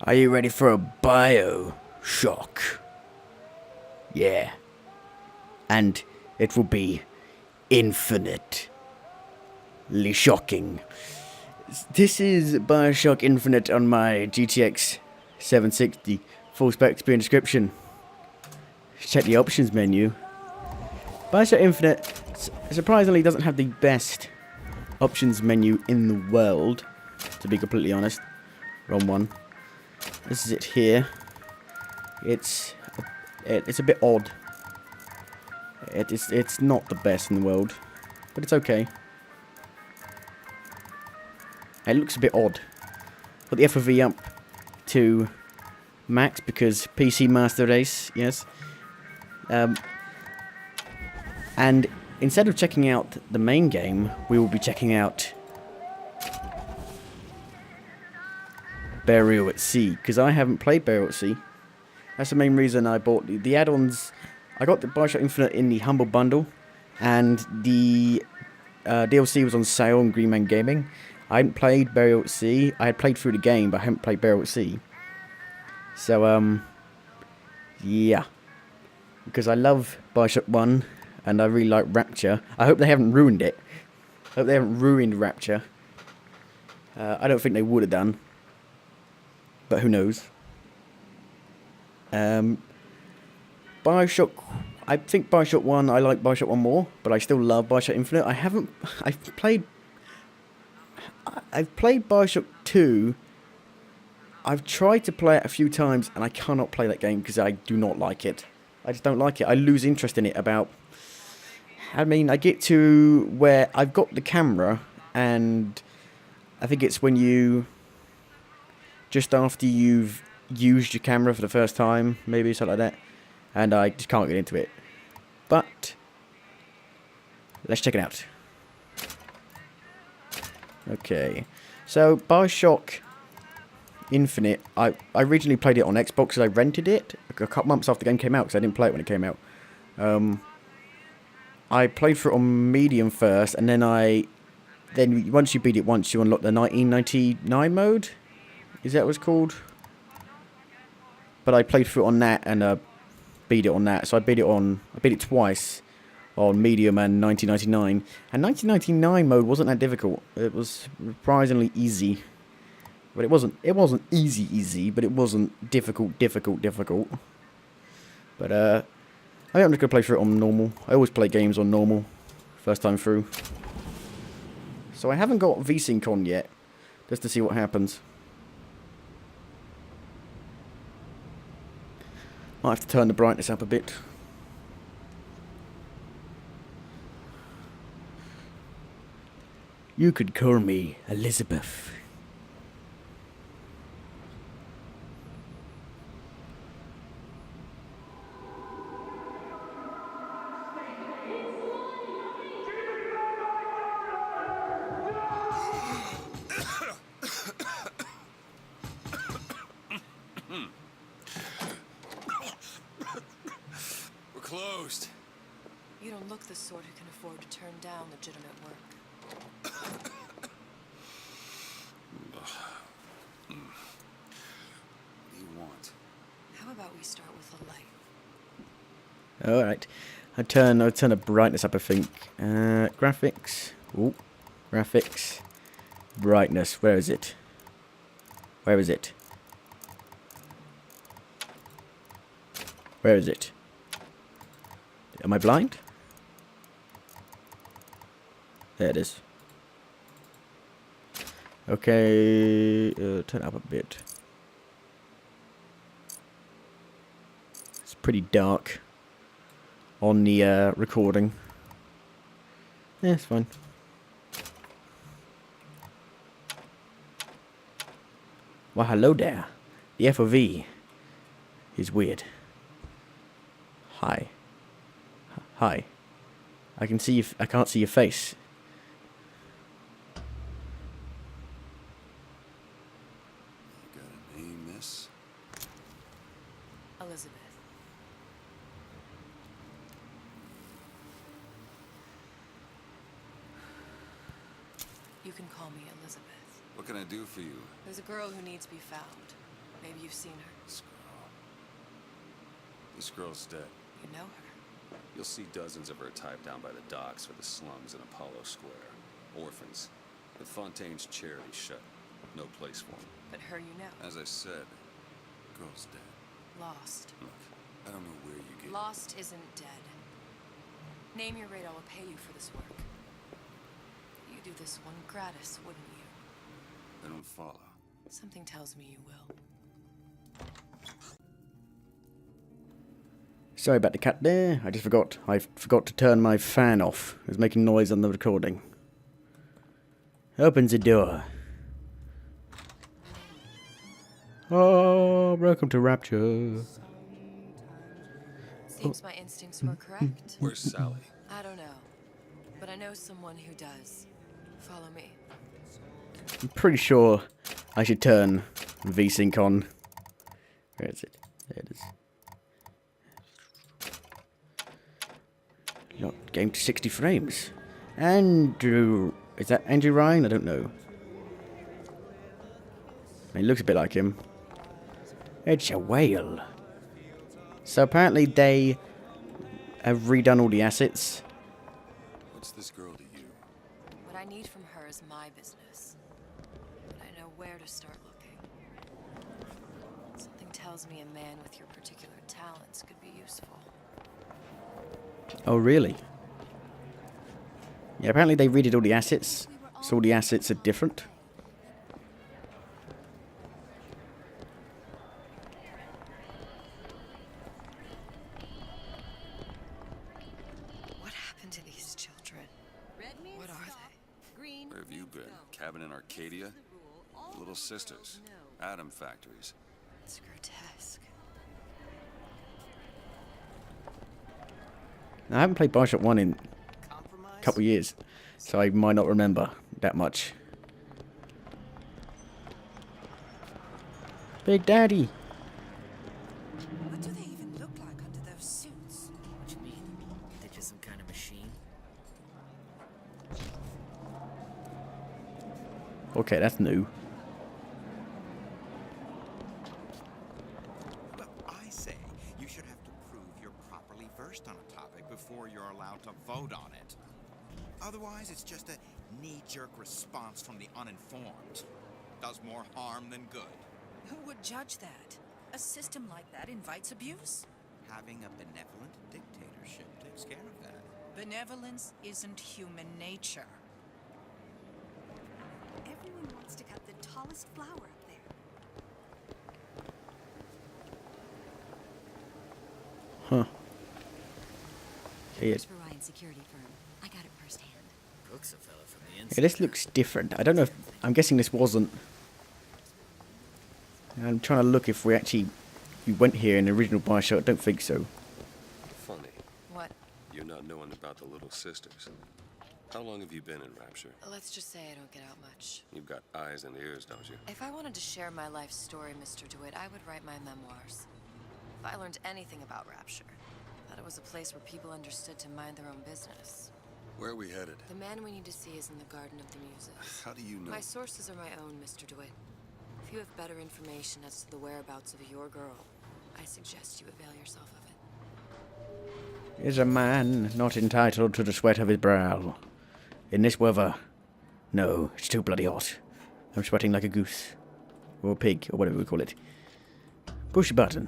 Are you ready for a Bioshock? Yeah. And it will be infinitely shocking. This is Bioshock Infinite on my GTX 760. Full specs be in description. Check the options menu. Bioshock Infinite surprisingly doesn't have the best options menu in the world, to be completely honest. Wrong one. This is it here. It's a bit odd. It's not the best in the world, but it's okay. It looks a bit odd. Put the FOV up to max because PC Master Race, yes. And instead of checking out the main game, we will be checking out Burial at Sea, because I haven't played Burial at Sea. That's the main reason I bought the add-ons. I got the Bioshock Infinite in the Humble Bundle, and the DLC was on sale on Green Man Gaming. I hadn't played Burial at Sea. I had played through the game, but I hadn't played Burial at Sea. So, yeah. Because I love Bioshock 1, and I really like Rapture. I hope they haven't ruined it. I hope they haven't ruined Rapture. I don't think they would have done. But who knows. Bioshock, I think Bioshock 1, I like Bioshock 1 more, but I still love Bioshock Infinite. I've played Bioshock 2. I've tried to play it a few times, and I cannot play that game because I do not like it. I just don't like it. I lose interest in it I get to where I've got the camera, and I think it's when just after you've used your camera for the first time, maybe something like that, and I just can't get into it. But let's check it out. Okay, so Bioshock Infinite, I originally played it on Xbox because I rented it a couple months after the game came out because I didn't play it when it came out. I played through it on medium first, and then once you beat it once, you unlock the 1999 mode. Is that what it's called? But I played through it on that and beat it on that. So I beat it twice on medium and 1999. And 1999 mode wasn't that difficult. It was surprisingly easy. But it wasn't easy, but it wasn't difficult. But I think I'm just gonna play through it on normal. I always play games on normal first time through. So I haven't got VSync on yet, just to see what happens. Might have to turn the brightness up a bit. You could call me Elizabeth. Closed. You don't look the sort who can afford to turn down legitimate work. What do you want? How about we start with a light? Alright. I'll turn the brightness up, I think. Graphics. Ooh. Graphics. Brightness. Where is it? Where is it? Where is it? Am I blind? There it is. Okay, turn it up a bit. It's pretty dark on the recording. Yeah, it's fine. Well, hello there. The FOV is weird. Hi. Hi. I can see you. I can't see your face. You got a name, miss? Elizabeth. You can call me Elizabeth. What can I do for you? There's a girl who needs to be found. Maybe you've seen her. This girl. This girl's dead. You know her. You'll see dozens of her tied down by the docks or the slums in Apollo Square. Orphans. With Fontaine's charity shut. No place for them. But her you know. As I said, girl's dead. Lost. Look, I don't know where you get... Lost isn't dead. Name your rate, I will pay you for this work. You do this one gratis, wouldn't you? I don't follow. Something tells me you will. Sorry about the cut there. I just forgot. I forgot to turn my fan off. It was making noise on the recording. Opens the door. Oh, welcome to Rapture. Seems my instincts were correct. Where's Sally? I don't know. But I know someone who does. Follow me. I'm pretty sure I should turn VSync on. Where is it? There it is. Locked game to 60 frames. Andrew... Is that Andrew Ryan? I don't know. He looks a bit like him. It's a whale. So apparently they have redone all the assets. What's this girl to you? What I need from her is my business. But I know where to start looking. Something tells me a man with your particular talents could be useful. Oh, really? Yeah, apparently they redid all the assets, so all the assets are different. What happened to these children? What are they? Where have you been? Cabin in Arcadia? The Little Sisters. Atom factories. It's grotesque. Now, I haven't played Bioshock 1 in a couple of years, so I might not remember that much. Big Daddy! What do they even look like under those suits? What you mean? They're just some kind of machine? Okay, that's new. Well, I say you should have to prove you're properly versed on a topic before you're allowed to vote on it. Otherwise, it's just a knee-jerk response from the uninformed. Does more harm than good. Who would judge that? A system like that invites abuse. Having a benevolent dictatorship takes care of that. Benevolence isn't human nature. Everyone wants to cut the tallest flower up there. Huh. Yeah, For Ryan's security firm. I got it firsthand. Cook's a fella from the yeah, inside. this looks different. I don't know if... I'm guessing this wasn't... I'm trying to look if we went here in the original Bioshock. I don't think so. Funny. What? You're not knowing about the Little Sisters. How long have you been in Rapture? Let's just say I don't get out much. You've got eyes and ears, don't you? If I wanted to share my life story, Mr. DeWitt, I would write my memoirs. If I learned anything about Rapture, I thought it was a place where people understood to mind their own business. Where are we headed? The man we need to see is in the Garden of the Muses. How do you know? My sources are my own, Mr. DeWitt. If you have better information as to the whereabouts of your girl, I suggest you avail yourself of it. Is a man not entitled to the sweat of his brow? In this weather? No, it's too bloody hot. I'm sweating like a goose. Or a pig, or whatever we call it. Push a button.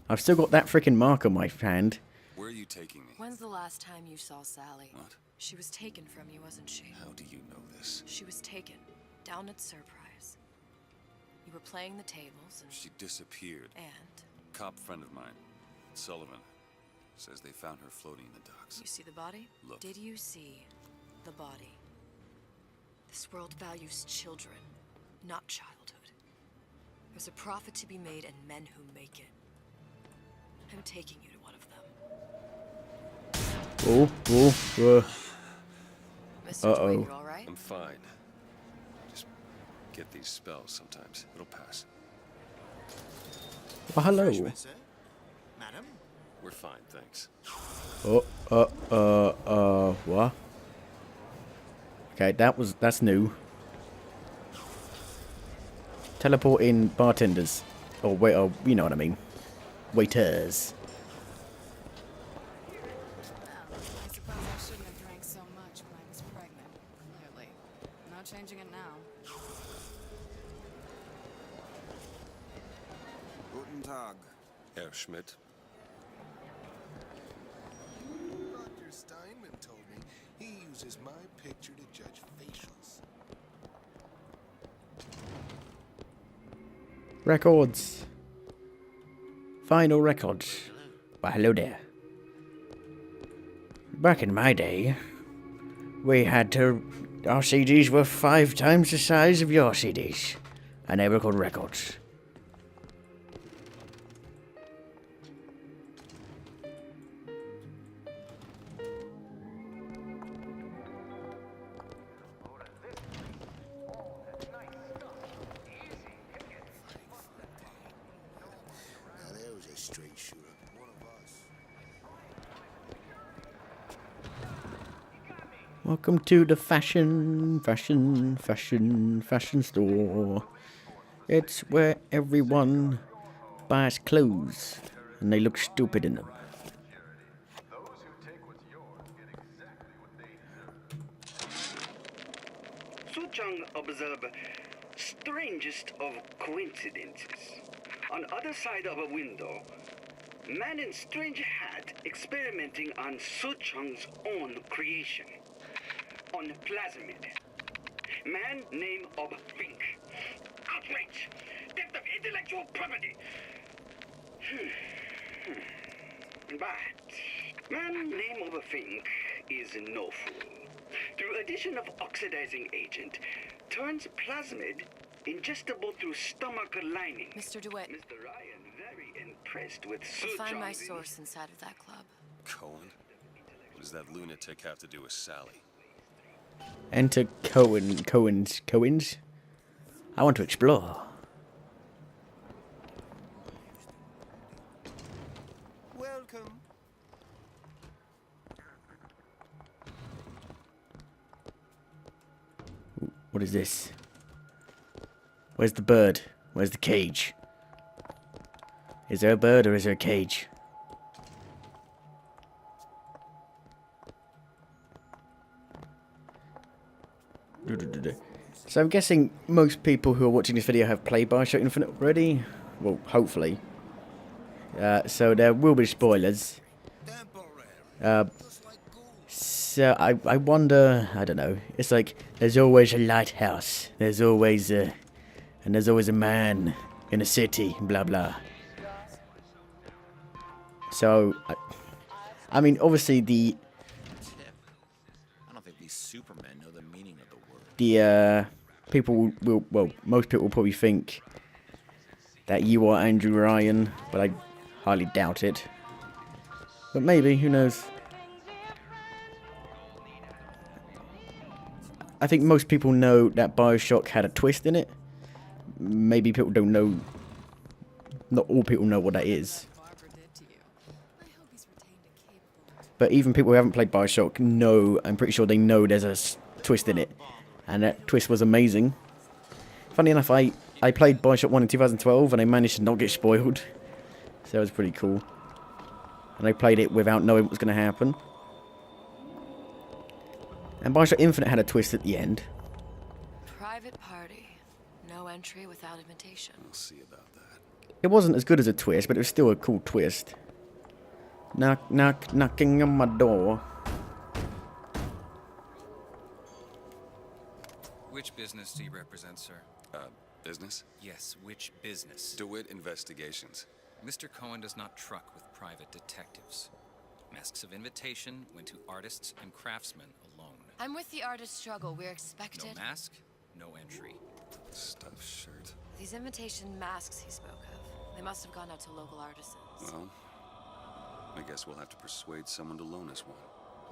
I've still got that frickin' mark on my hand. Where are you taking me? When's the last time you saw Sally? What? She was taken from you, wasn't she? How do you know this? She was taken, down at Surprise. You were playing the tables and... She disappeared. And? Cop friend of mine, Sullivan, says they found her floating in the docks. You see the body? Look. Did you see the body? This world values children, not childhood. There's a profit to be made and men who make it. I'm taking you to one of them. Mr. Uh-oh. DeWitt, you all right? I'm fine. Just get these spells sometimes. It'll pass. Oh, hello. Refreshment, sir? Madam? We're fine, thanks. What? Okay, that's new. Teleporting bartenders. Or wait, oh, you know what I mean. Waiters. Well, I suppose I shouldn't have drank so much when I was pregnant. Clearly. No changing it now. Guten Tag, Herr Schmidt. Dr. Steinman told me he uses my picture to judge facials. Records. Final records. Why, hello there. Back in my day, we had to... Our CDs were 5 times the size of your CDs. And they were called records. Now there was a straight shooter. One of us. Welcome to the fashion store. It's where everyone buys clothes and they look stupid in them. Suchang observed strangest of coincidences. On other side of a window, man in strange hat experimenting on Suchang's own creation. On plasmid. Man name of Fink. Outrage! Theft of intellectual property! But man name of a Fink is no fool. Through addition of oxidizing agent, turns plasmid ingestible through stomach lining. Mr. DeWitt, Mr. Ryan very impressed with we'll find my Suchang's source inside of that club. Cohen? What does that lunatic have to do with Sally? Enter Cohen's. I want to explore. Welcome. What is this? Where's the bird? Where's the cage? Is there a bird or is there a cage? So I'm guessing most people who are watching this video have played Bioshock Infinite already. Well, hopefully. So there will be spoilers. So I wonder, I don't know. It's like there's always a lighthouse. There's always a man in a city. Blah blah. So I mean, obviously I don't think these supermen know the meaning of the word. people will, well, most people will probably think that you are Andrew Ryan, but I highly doubt it. But maybe, who knows? I think most people know that Bioshock had a twist in it. Maybe people don't know. Not all people know what that is. Barbara did to you. I hope he's retained a capable. But even people who haven't played Bioshock know, I'm pretty sure they know there's a twist in it. And that twist was amazing. Funny enough, I played Bioshock 1 in 2012 and I managed to not get spoiled. So that was pretty cool. And I played it without knowing what was going to happen. And Bioshock Infinite had a twist at the end. Private party. No entry without invitation. We'll see about that. It wasn't as good as a twist, but it was still a cool twist. Knock, knock, knocking on my door. Which business do you represent, sir? Business? Yes, which business? DeWitt Investigations. Mr. Cohen does not truck with private detectives. Masks of invitation went to artists and craftsmen alone. I'm with the artist struggle. We're expected. No mask, no entry. Stuffed shirt. These invitation masks he spoke of, they must have gone out to local artisans. Well, I guess we'll have to persuade someone to loan us one.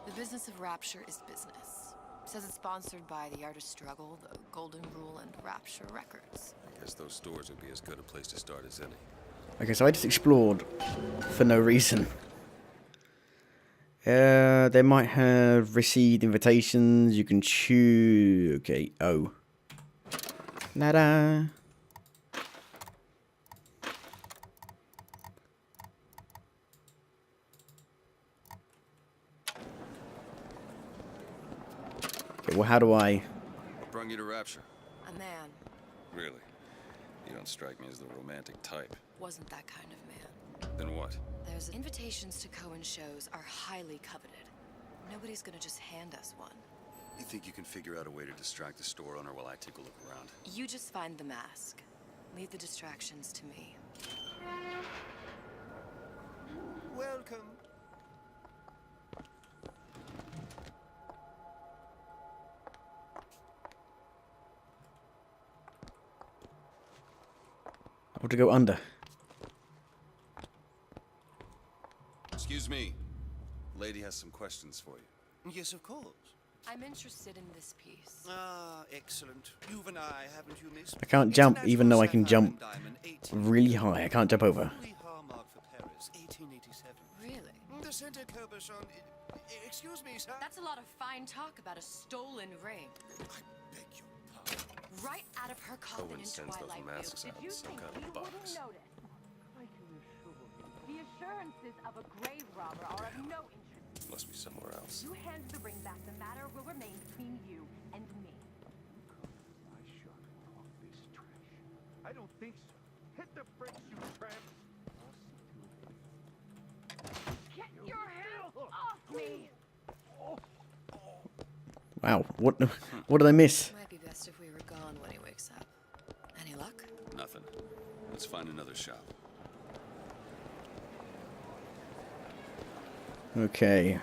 The business of Rapture is business. Says it's sponsored by the artist struggle, the Golden Rule, and Rapture Records. I guess those stores would be as good a place to start as any. Okay, so I just explored for no reason. They might have received invitations. You can choose. Okay, oh. La-da. Or how do I... What brung you to Rapture? A man. Really? You don't strike me as the romantic type. Wasn't that kind of man. Then what? There's invitations to Cohen shows are highly coveted. Nobody's gonna just hand us one. You think you can figure out a way to distract the store owner while I take a look around? You just find the mask. Leave the distractions to me. Welcome. I want to go under. Excuse me. Lady has some questions for you. Yes, of course. I'm interested in this piece. Ah, excellent. You and I, haven't you, miss? I can't jump, even though I can jump really high. I can't jump over. Really? The center Cabochon. Excuse me, sir. That's a lot of fine talk about a stolen ring. I beg your pardon. Right out of her coffin Cohen in sends those Twilight masks View. out in some kind of box. The assurances of a grave robber are of no interest. Must be somewhere else. You hand the ring back, the matter will remain between you and me. I don't think so. Hit the bricks, you tramps. Get your hands off me! Wow, what did I miss? Might be best if we were gone when he wakes up. Any luck? Nothing. Let's find another shop. Okay.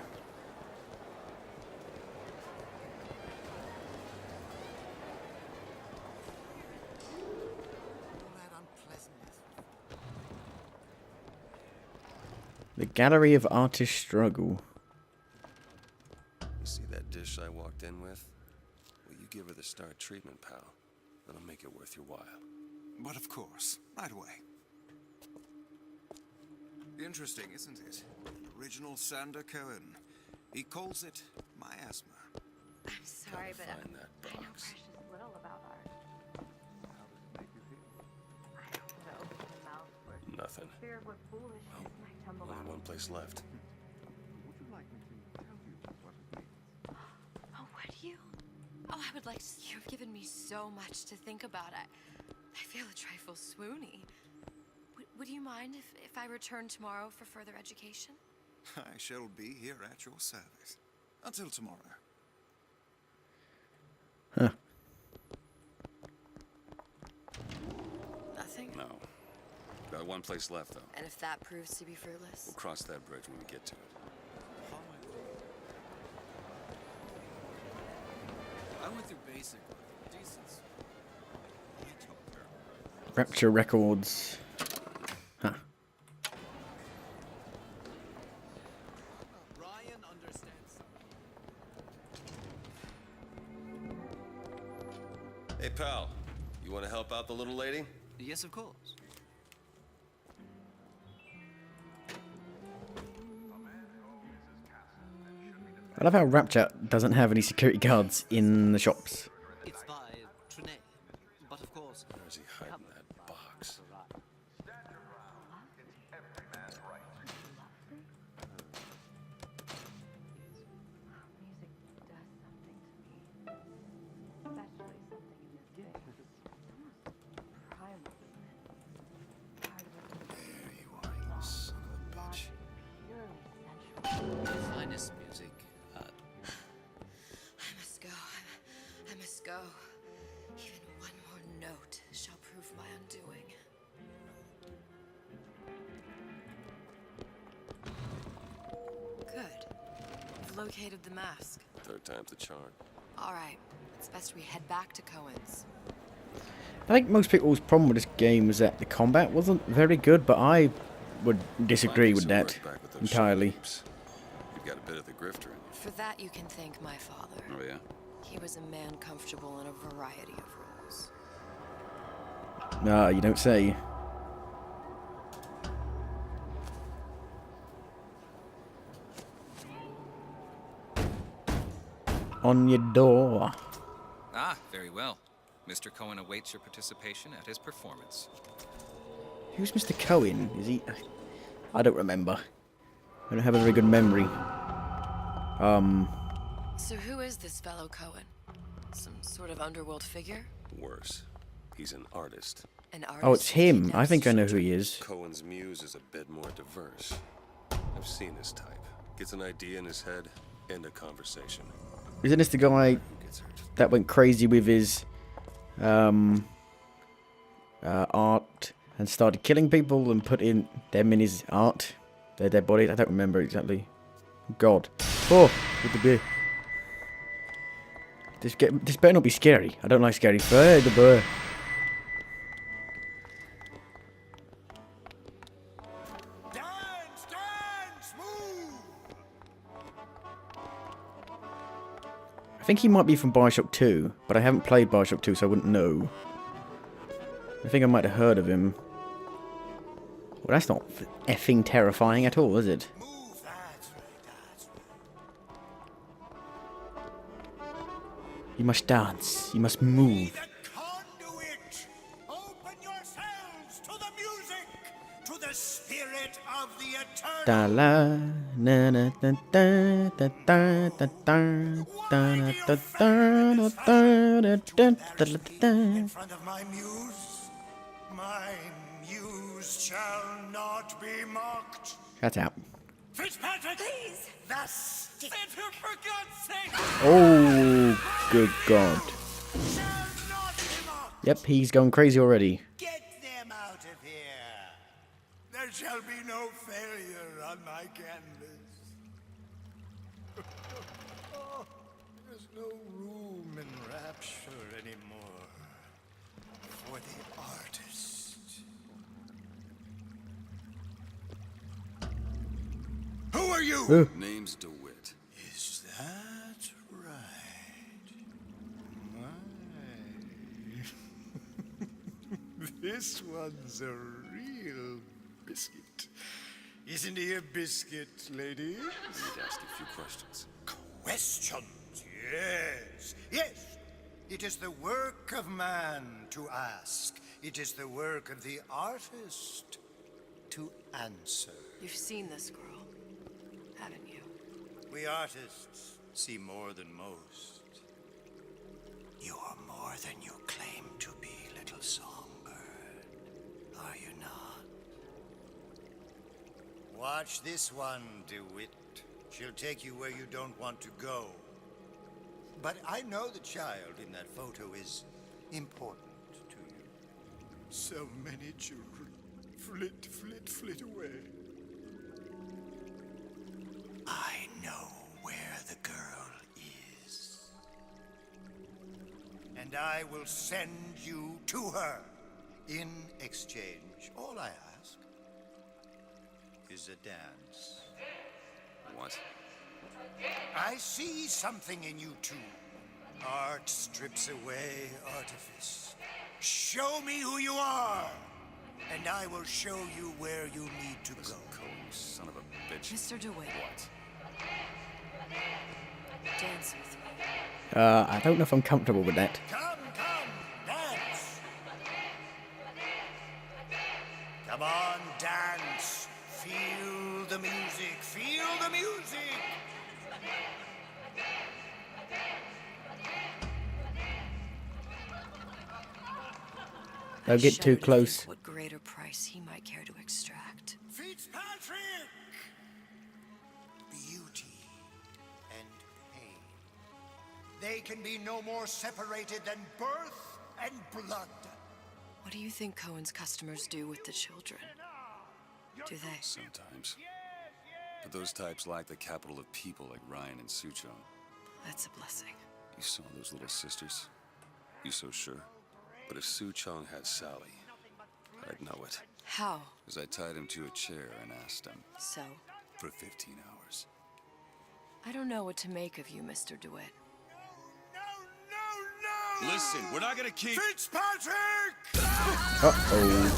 The Gallery of Artist Struggle. You see that dish I walked in with? Well, you give her the star treatment, pal. That'll make it worth your while. But of course, right away. Interesting, isn't it? Original Sander Cohen. He calls it miasma. I'm sorry, but Find that I know box. precious little about art. How does it make you feel? I don't want to open my mouth for Nothing. fear of what foolishness might tumble Only out. one place left. Would you like me to tell you what it means? Oh, would you? Oh, I would like to. You've given me so much to think about. I feel a trifle swoony. Would you mind if I return tomorrow for further education? I shall be here at your service. Until tomorrow. Huh. Nothing? No. Got one place left, though. And if that proves to be fruitless? We'll cross that bridge when we get to it. I went through basic. Decency. Rapture Records. Huh. Ryan understands. Hey, pal. You want to help out the little lady? Yes, of course. I love how Rapture doesn't have any security guards in the shops. It's by Trine. But of course, Where's he hiding that box? Music does something to me. Especially something in this game. It's almost primal, isn't it? Part of it. There you are, you son of a bitch. Purely sensual. finest music. I must go. I must go. Even one more note shall prove my undoing. Good. You've located the mask. Third time's the charm. All right. It's best we head back to Cohen's. I think most people's problem with this game is that the combat wasn't very good, but I would disagree with that entirely. You've got a bit of the grifter in you. For that, you can thank my father. Oh, yeah? He was a man comfortable in a variety of roles. Ah, you don't say. On your door. Ah, very well. Mr. Cohen awaits your participation at his performance. Who's Mr. Cohen? Is he? I don't remember. I don't have a very good memory. So who is this fellow Cohen? Some sort of underworld figure? Worse. He's an artist. An artist. Oh, it's him. I think I know who he children. is. Cohen's muse is a bit more diverse. I've seen this type. Gets an idea in his head, end a conversation. Isn't this the guy that went crazy with his art and started killing people and put in them in his art? Their dead bodies? I don't remember exactly. God. Oh, with the beer. This better not be scary. I don't like scary. Hey, the bear. Dance, dance, move! I think he might be from Bioshock 2, but I haven't played Bioshock 2, so I wouldn't know. I think I might have heard of him. Well, that's not effing terrifying at all, is it? Move, that's right. You must dance. You must move. The conduit! Open yourselves to the music, to the spirit of the eternal. Da la na na da da da da da da da da da da da. In front of my muse, my muse shall not be mocked. Shut up. Fitzpatrick, please. The stick. Sander, for God's sake. Oh, good God. Shall not be mocked. Yep, he's going crazy already. Get them out of here. There shall be no failure on my canvas. Oh, there's no room in Rapture anymore for the artist. Who are you? Name's DeWitt. Is that right? My. This one's a real biscuit. Isn't he a biscuit, ladies? Need to ask a few questions. Questions, yes. Yes. It is the work of man to ask. It is the work of the artist to answer. You've seen this girl, haven't you? We artists see more than most. You are more than you claim to be, little songbird. Are you not? Watch this one, DeWitt. She'll take you where you don't want to go. But I know the child in that photo is important to you. So many children flit, flit, flit away. I know where the girl is. And I will send you to her. In exchange, all I ask is a dance. What? I see something in you two. Art strips away artifice. Show me who you are, and I will show you where you need to go. Cohen, son of a bitch. Mr. DeWitt. What? Dance with me. I don't know if I'm comfortable with that. Come, dance. Come on, dance. Feel the music. Feel the music. Don't get too close. What greater price he might care to extract. Fitzpatrick! Beauty and pain. They can be no more separated than birth and blood. What do you think Cohen's customers do with the children? Do they? Sometimes. But those types lack the capital of people like Ryan and Suchong. That's a blessing. You saw those little sisters? You so sure? But if Suchong had Sally, I'd know it. How? Because I tied him to a chair and asked him. So? For 15 hours. I don't know what to make of you, Mr. DeWitt. No! Listen, we're not gonna keep... Fitzpatrick! Uh-oh.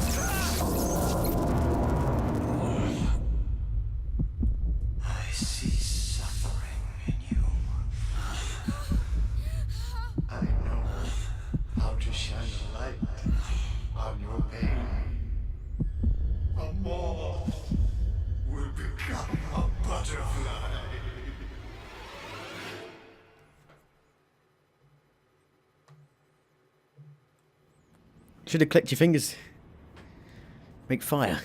I see suffering in you. I know how to shine a light on your pain. A moth will become a butterfly. Should have clicked your fingers. Make fire.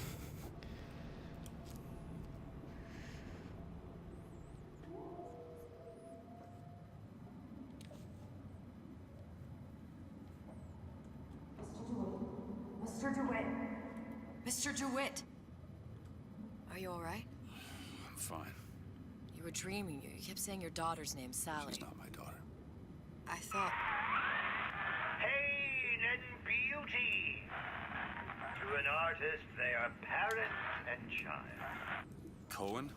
Mr. DeWitt! Mr. DeWitt! Are you alright? I'm fine. You were dreaming. You kept saying your daughter's name, Sally. She's not my daughter. I thought... Pain and beauty. To an artist, they are parent and child. Cohen?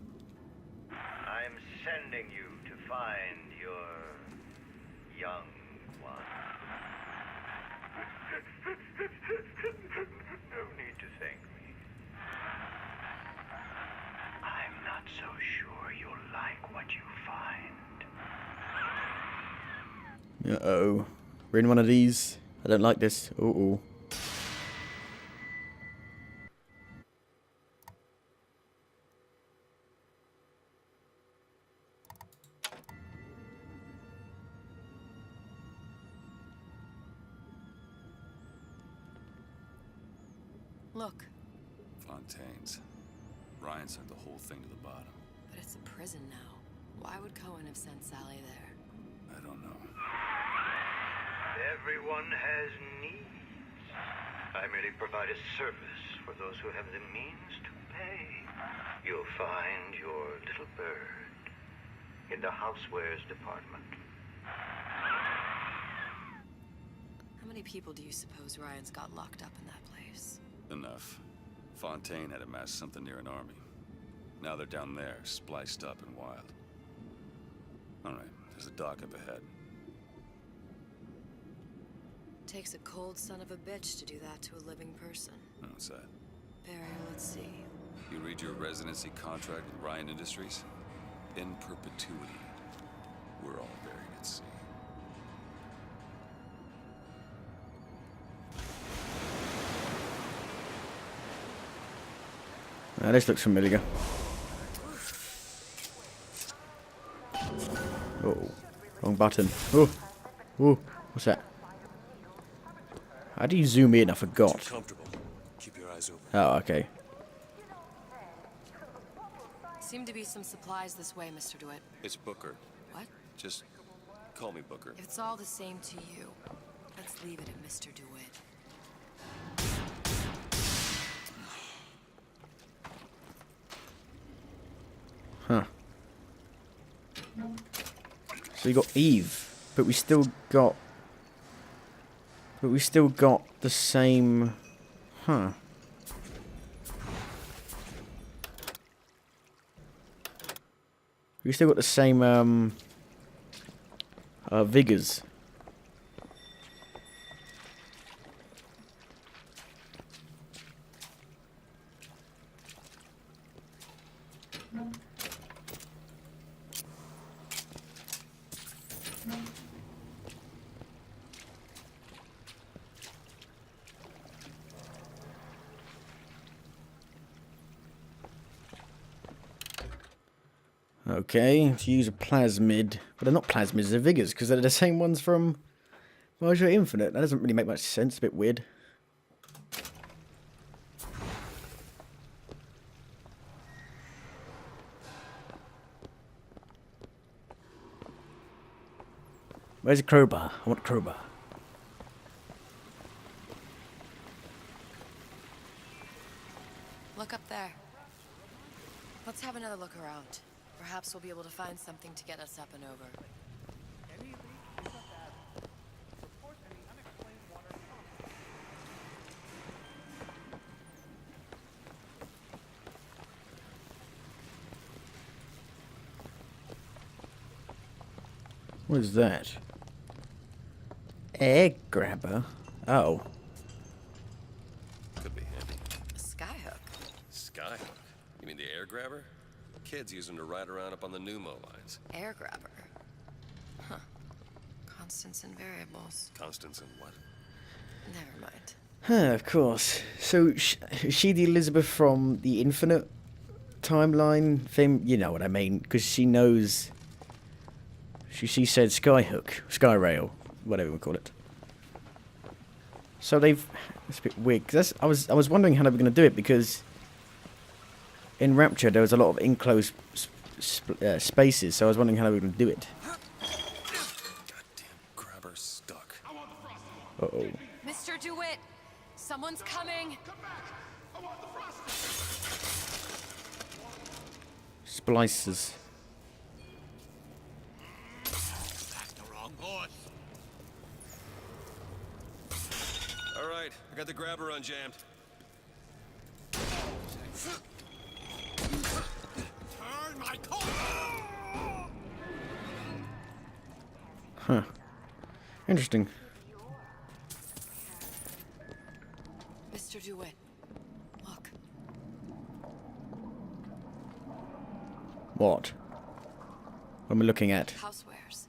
I'm sending you to find your young one. No need to thank me. I'm not so sure you'll like what you find. Uh-oh. We're in one of these. I don't like this. Uh-oh. Look, Fontaine's. Ryan sent the whole thing to the bottom. but it's a prison now. Why would Cohen have sent Sally there? I don't know. Everyone has needs. I merely provide a service for those who have the means to pay. You'll find your little bird in the housewares department. How many people do you suppose Ryan's got locked up in that place? Enough. Fontaine had amassed something near an army. Now they're down there, spliced up and wild. Alright, there's a dock up ahead. Takes a cold son of a bitch to do that to a living person. What's that? Barry, let's see. You read your residency contract with Ryan Industries? In perpetuity. We're all buried at sea. This looks familiar. Oh, wrong button. Oh, oh, what's that? How do you zoom in? I forgot. Comfortable. Keep your eyes open. Oh, okay. Seem to be some supplies this way, Mr. DeWitt. It's Booker. What? Just call me Booker. If it's all the same to you, let's leave it at Mr. DeWitt. Huh. So we got Eve, but we still got the same. Huh. We still got the same vigors. Okay, to use a plasmid. But they're not plasmids, they're vigors, because they're the same ones from Bioshock Infinite. That doesn't really make much sense, a bit weird. Where's a crowbar? I want a crowbar. Look up there. Let's have another look around. Perhaps we'll be able to find something to get us up and over. What is that? Air grabber? Oh. Could be handy. A skyhook. Skyhook? You mean the air grabber? Kids use them to ride around up on the pneumo lines. Air grabber. Huh. Constants and variables. Constants and what? Never mind. Huh, of course. So, is she the Elizabeth from the Infinite timeline thing? You know what I mean, because she knows... She said skyhook, skyrail, whatever we call it. So they've... It's a bit weird, because I was wondering how they were going to do it, because in Rapture there was a lot of enclosed spaces, so I was wondering how they were going to do it. Goddamn grabber stuck. Uh-oh. Mr. DeWitt, someone's coming. Splicers. That's the wrong horse. All right, I got the grabber unjammed. Turn my car! Huh. Interesting. Mr. DeWitt, look. What? What am I looking at? Housewares.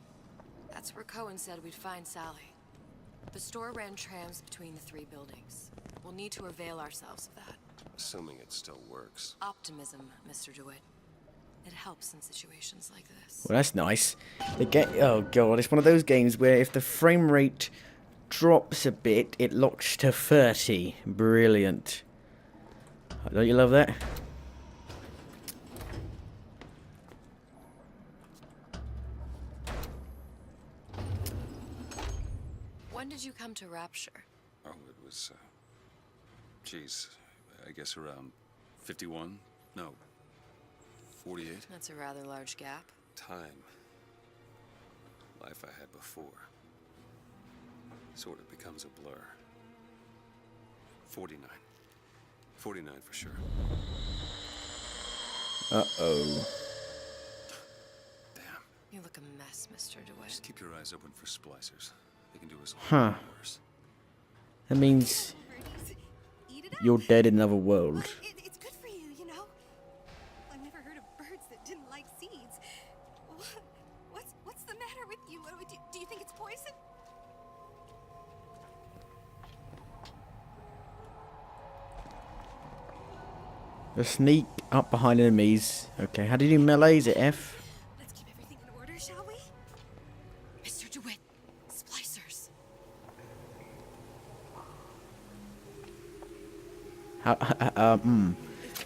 That's where Cohen said we'd find Sally. The store ran trams between the 3 buildings. We'll need to avail ourselves of that. Assuming it still works. Optimism, Mr. DeWitt. It helps in situations like this. Well, that's nice. Oh god, it's one of those games where if the frame rate drops a bit, it locks to 30. Brilliant. Don't you love that? When did you come to Rapture? Oh, it was, geez, I guess around 51? No, 48? That's a rather large gap. Time. Life I had before. Sort of becomes a blur. 49. 49 for sure. Uh-oh. Damn. You look a mess, Mr. DeWitt. Just keep your eyes open for splicers. They can do us a Huh. lot worse. That means you're dead in another world. It's good for you, you know? I've never heard of birds that didn't like seeds. What's the matter with you? Do you think it's poison? A sneak up behind enemies. Okay, how do you do melee? Is it F? Let's keep everything in order, shall we? Mr. DeWitt, splicers.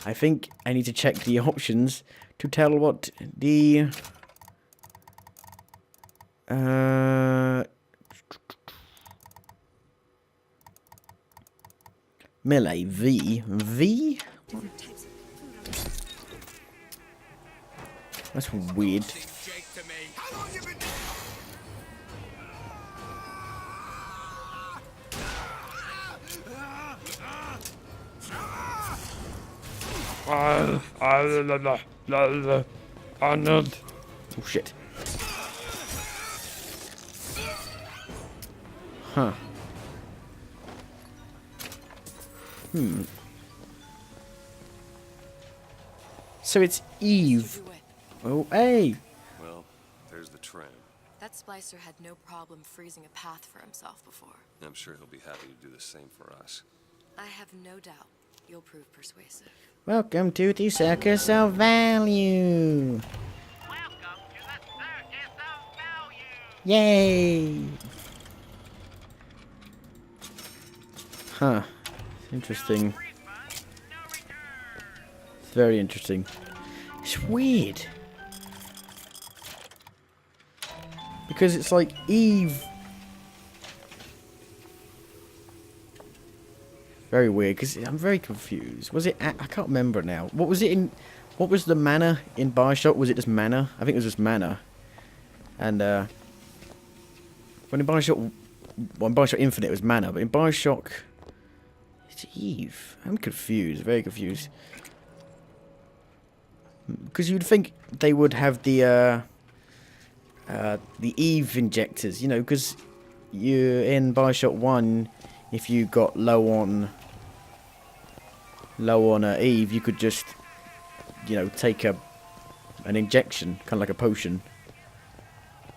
I think I need to check the options to tell what the melee V. That's weird. Oh shit. Huh. So it's Eve. Oh, hey. Well, there's the tram. That splicer had no problem freezing a path for himself before. I'm sure he'll be happy to do the same for us. I have no doubt you'll prove persuasive. Welcome to the Circus of Value. Welcome to the Circus of Value. Yay. Huh. Interesting. It's very interesting. It's weird. Because it's like Eve. Very weird, because I'm very confused. Was it... I can't remember now. What was it in... What was the mana in Bioshock? Was it just mana? I think it was just mana. And, when in Bioshock... Well, in Bioshock Infinite it was mana, but in Bioshock... It's Eve. I'm confused. Very confused. Because you'd think they would have the Eve injectors, you know, because you in Bioshock 1, if you got low on Eve, you could just, you know, take an injection, kind of like a potion,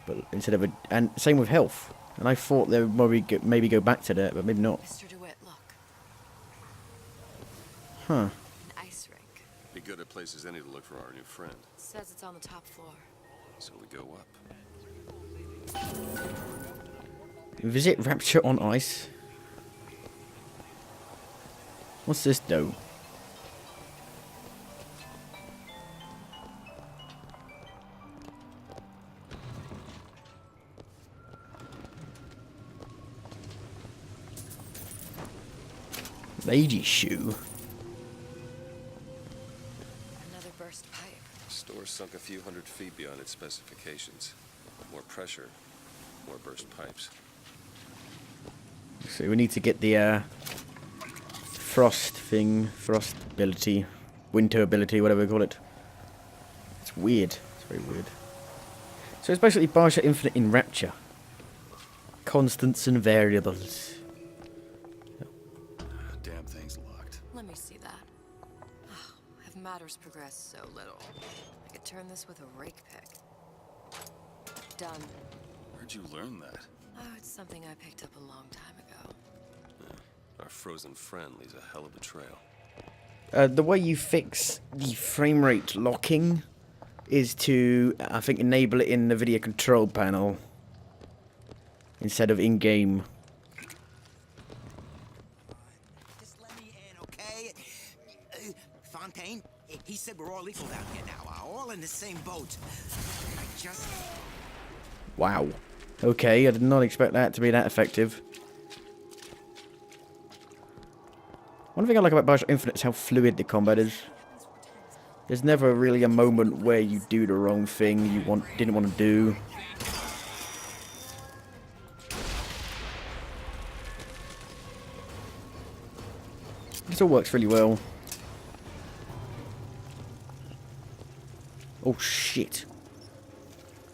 but instead of and same with health. And I thought they would maybe go back to that, but maybe not. Mr. DeWitt, look. Huh. An ice rink. Be good at places any to look for our new friend. Says it's on the top floor. So we go up. Visit Rapture on ice. What's this though? Lady shoe. Another burst pipe. Store sunk a few hundred feet beyond its specifications. More pressure, more burst pipes. So we need to get the frost thing, frost ability, winter ability, whatever we call it. It's weird. It's very weird. So it's basically Bioshock Infinite in Rapture. Constants and variables. Damn thing's locked. Let me see that. Oh, have matters progressed so little? I could turn this with a rake pick. Done. Where'd you learn that? Oh, it's something I picked up a long time ago. Our frozen friend leaves a hell of a trail. The way you fix the frame rate locking is to, I think, enable it in the video control panel instead of in-game. Just let me in, okay? Fontaine, he said we're all equal down here now, all in the same boat. I just... Wow. Okay, I did not expect that to be that effective. One thing I like about Bioshock Infinite is how fluid the combat is. There's never really a moment where you do the wrong thing you didn't want to do. This all works really well. Oh shit.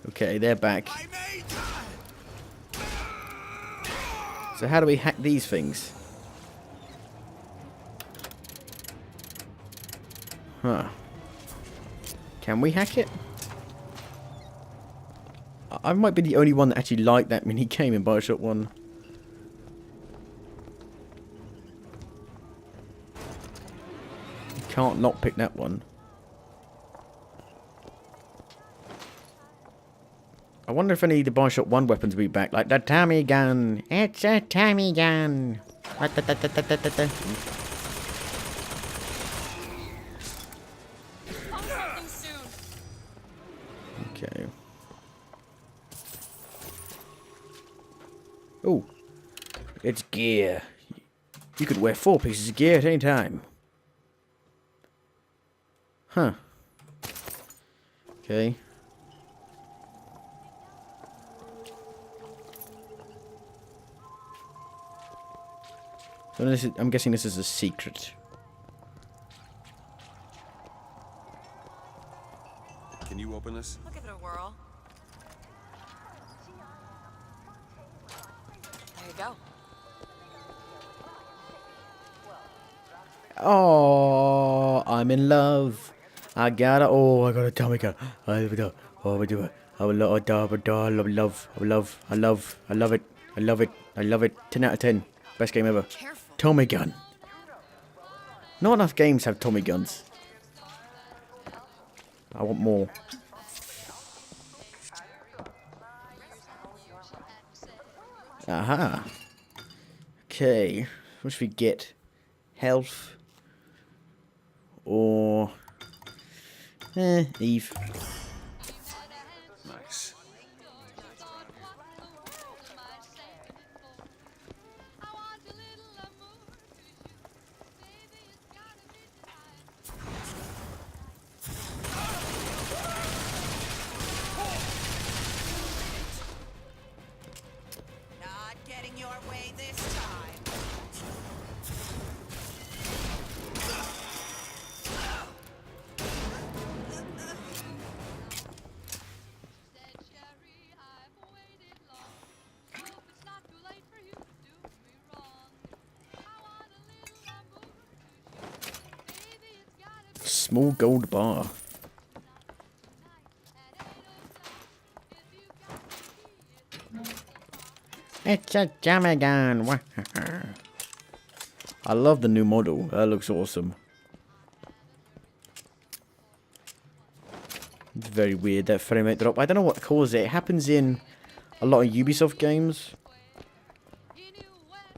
Okay, they're back. So how do we hack these things? Huh. Can we hack it? I might be the only one that actually liked that mini game in Bioshock 1. You can't not pick that one. I wonder if any of the Bioshock 1 weapons will be back, like the Tommy gun. It's a Tommy gun. Okay. Oh, it's gear. You could wear 4 pieces of gear at any time. Huh. Okay. So this is, I'm guessing this is a secret. Can you open this? I'll give it a whirl. There you go. Oh, I'm in love. I got a Tommy gun. I love it. I love it. I love it. I love it. I love it. 10 out of 10. Best game ever. Tommy gun. Not enough games have Tommy guns. I want more. Aha. Okay. What should we get? Health. Or... Eve. Nice. Not getting your way this time. Small gold bar. It's a Tommy gun. I love the new model. That looks awesome. It's very weird, that frame rate drop. I don't know what caused it. It happens in a lot of Ubisoft games.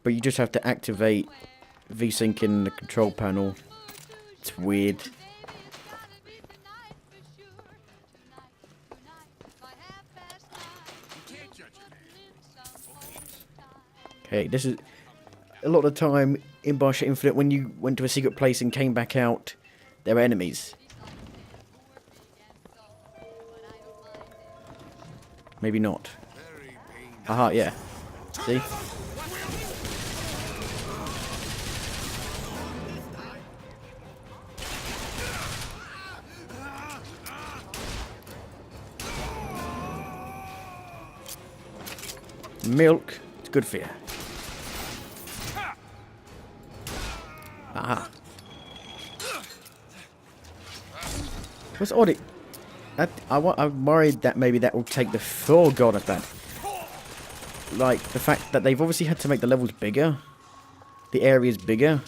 But you just have to activate V-Sync in the control panel. It's weird. Okay, this is a lot of the time in Bioshock Infinite when you went to a secret place and came back out, there were enemies. Maybe not. Aha, yeah. See? Milk, it's good for you. Aha. What's odd? I'm worried that maybe that will take the... Oh god, that's bad. Like, the fact that they've obviously had to make the levels bigger. The areas bigger.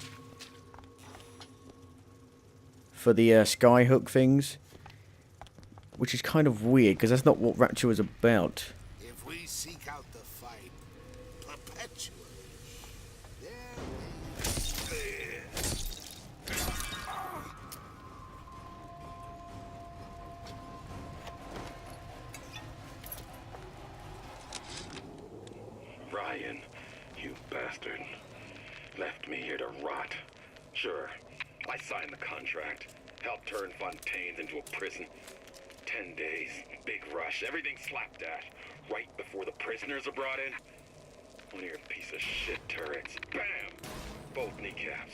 For the skyhook things. Which is kind of weird, because that's not what Rapture was about. If we seek out the fight perpetually, Ryan, you bastard. Left me here to rot. Sure, I signed the contract. Helped turn Fontaine's into a prison. 10 days, big rush, everything slapped at. Right before the prisoners are brought in. One of your piece of shit turrets. Bam! Both kneecaps.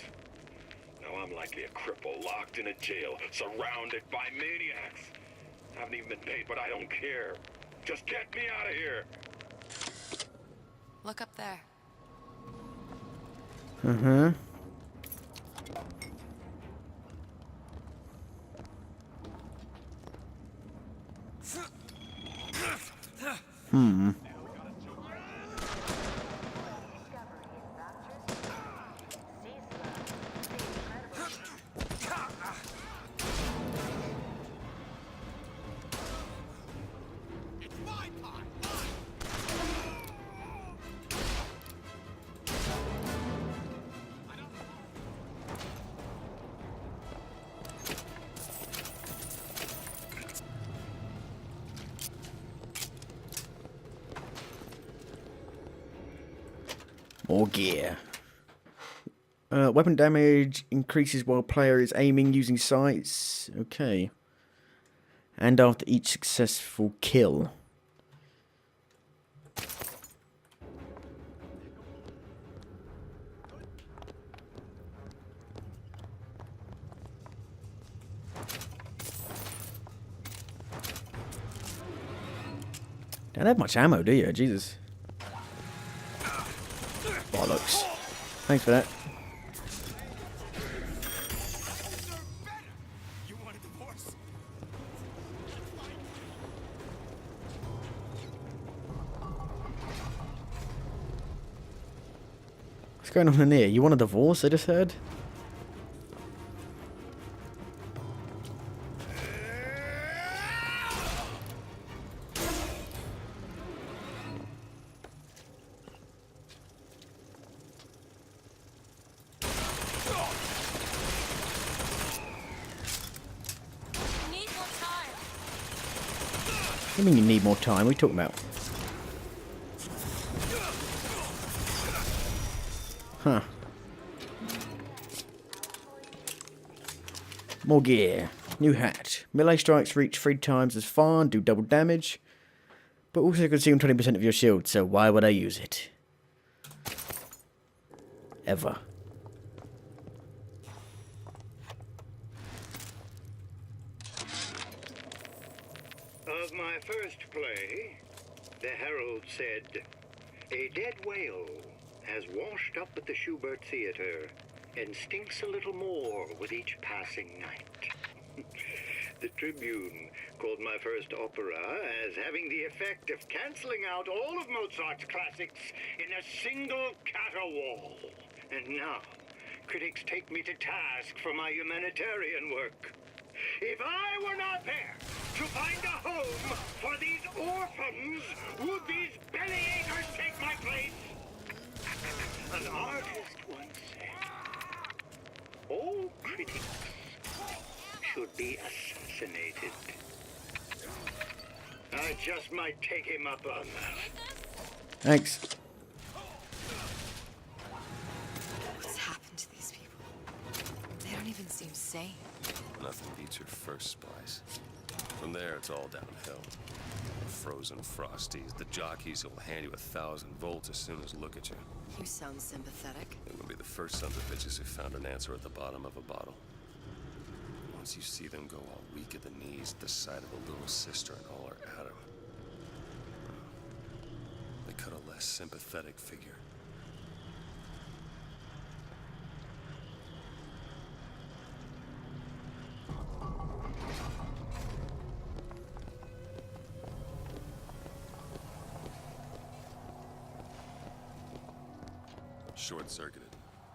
Now I'm likely a cripple locked in a jail, surrounded by maniacs. Haven't even been paid, but I don't care. Just get me out of here. Look up there. Uh-huh. Hmm. More gear. Weapon damage increases while player is aiming using sights. Okay. And after each successful kill. Don't have much ammo, do you? Jesus. Bollocks. Thanks for that. What's going on in here? You want a divorce, I just heard? What do you mean you need more time? What are you talking about? Huh. More gear. New hat. Melee strikes reach 3 times as far and do double damage, but also consume 20% of your shield, so why would I use it? Ever. Of my first play, the herald said, "A dead whale has washed up at the Schubert Theater and stinks a little more with each passing night." The Tribune called my first opera as having the effect of canceling out all of Mozart's classics in a single caterwaul. And now, critics take me to task for my humanitarian work. If I were not there to find a home for these orphans, would these bellyachers take my place? An artist once said, all critics should be assassinated. I just might take him up on that. Thanks. What's happened to these people? They don't even seem sane. Nothing beats your first splice. From there, it's all downhill. The frozen frosties, the jockeys who'll hand you 1,000 volts as soon as look at you. You sound sympathetic. They will be the first sons of bitches who found an answer at the bottom of a bottle. Once you see them go all weak at the knees at the sight of a little sister and all her Adam, they cut a less sympathetic figure. Short-circuited.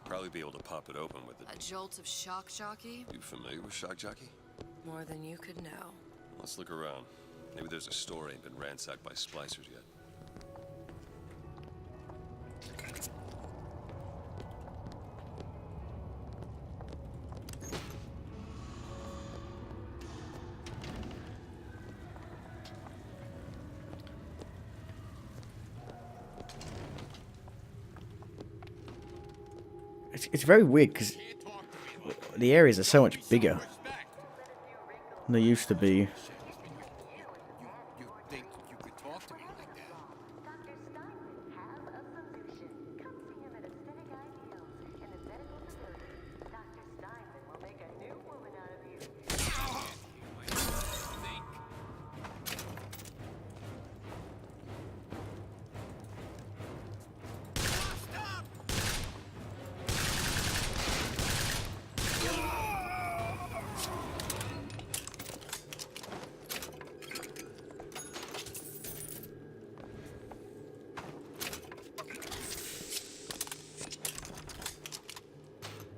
Probably be able to pop it open with A jolt of shock jockey? You familiar with shock jockey? More than you could know. Let's look around. Maybe there's a store ain't been ransacked by splicers yet. It's very weird because the areas are so much bigger than they used to be. You think you could talk to me like that?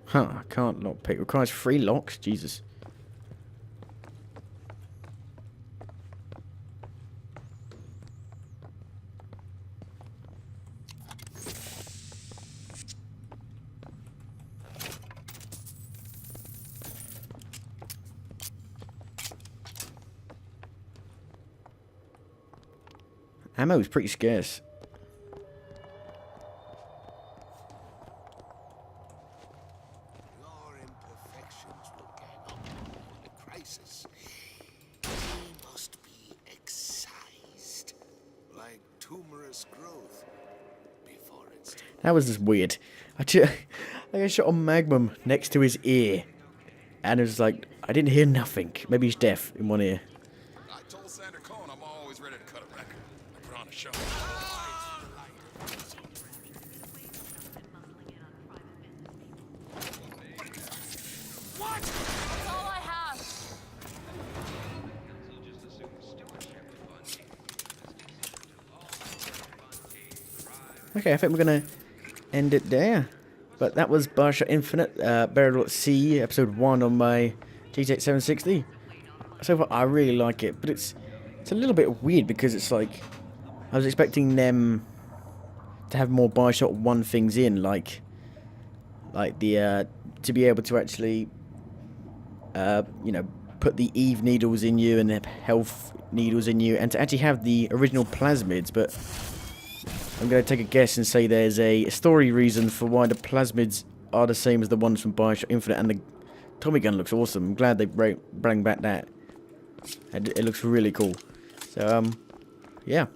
Huh, I can't lockpick. Requires 3 locks? Jesus. Ammo is pretty scarce. Your imperfections will gang up in a crisis. They must be excised, like tumorous growth, before it's too That was just weird. I got shot on Magnum next to his ear. And it was like, I didn't hear nothing. Maybe he's deaf in one ear. I told Sander Cohen I'm always ready to cut a record. I put on a show. What? That's all I have. Okay, I think we're going to end it there. But that was Bioshock Infinite, Burial at Sea, episode 1 on my GTX 760. So far, I really like it, but it's a little bit weird because it's like, I was expecting them to have more Bioshock 1 things in, like the, to be able to actually, you know, put the Eve needles in you and the health needles in you, and to actually have the original plasmids, but I'm going to take a guess and say there's a story reason for why the plasmids are the same as the ones from Bioshock Infinite, and the Tommy gun looks awesome. I'm glad they bring back that. It looks really cool. So, yeah.